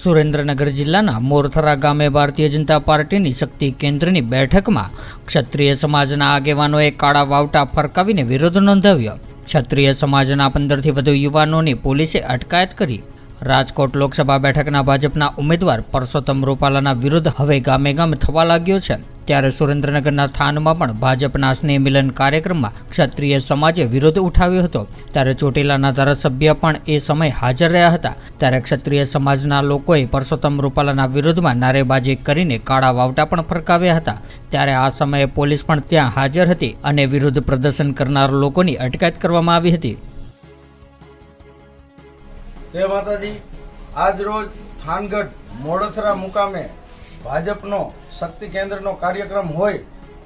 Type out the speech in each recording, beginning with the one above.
સુરેન્દ્રનગર જિલ્લાના મોરથરા ગામે ભારતીય જનતા પાર્ટીની શક્તિ કેન્દ્રની બેઠકમાં ક્ષત્રિય સમાજના આગેવાનોએ કાળા વાવટા ફરકાવીને વિરોધ નોંધાવ્યો। ક્ષત્રિય સમાજના 15થી વધુ યુવાનોની પોલીસે અટકાયત કરી। રાજકોટ લોકસભા બેઠકના ભાજપના ઉમેદવાર પરસોત્તમ રૂપાલાના વિરુદ્ધ હવે ગામે ગામ થવા લાગ્યો છે। ત્યારે સુરેન્દ્રનગરના થાનમાં પણ ભાજપના સ્નેહ મિલન કાર્યક્રમમાં ક્ષત્રિય સમાજે વિરોધ ઉઠાવ્યો હતો। ત્યારે ચોટીલાના ધારાસભ્ય પણ એ સમયે હાજર રહ્યા હતા। ત્યારે ક્ષત્રિય સમાજના લોકોએ પરસોત્તમ રૂપાલાના વિરોધમાં નારેબાજી કરીને કાળા વાવટા પણ ફરકાવ્યા હતા। ત્યારે આ સમયે પોલીસ પણ ત્યાં હાજર હતી અને વિરોધ પ્રદર્શન કરનાર લોકોની અટકાયત કરવામાં આવી હતી। જય માતાજી। આજ રોજ થાનગઢ મોડથરા મુકામે ભાજપનો શક્તિ કેન્દ્રનો કાર્યક્રમ હોય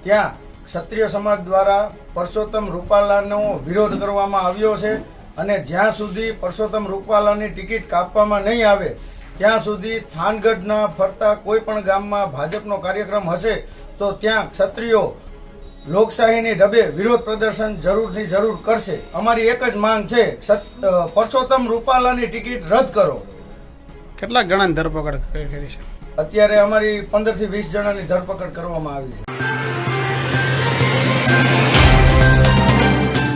ત્યાં ક્ષત્રિય સમાજ દ્વારા પરસોત્તમ રૂપાલાનો વિરોધ કરવામાં આવ્યો છે અને જ્યાં સુધી પરસોત્તમ રૂપાલાની ટિકિટ કાપવામાં નહીં આવે ત્યાં સુધી થાનગઢના ફરતા કોઈ પણ ગામમાં ભાજપનો કાર્યક્રમ હશે તો ત્યાં ક્ષત્રિયો લોકશાહીની ઢબે વિરોધ પ્રદર્શન જરૂરથી જરૂર કરશે। અમારી એક જ માંગ છે, પરસોત્તમ રૂપાલાની ટિકિટ રદ કરો। કેટલા જણાની ધરપકડ કરી છે? અત્યારે અમારી 15 થી 20 જણાની ધરપકડ કરવામાં આવી છે।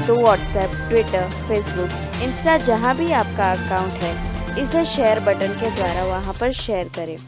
तो व्हाट्सएप, ट्विटर, फेसबुक, इंस्टा जहाँ भी आपका अकाउंट है इसे शेयर बटन के द्वारा वहाँ पर शेयर करें।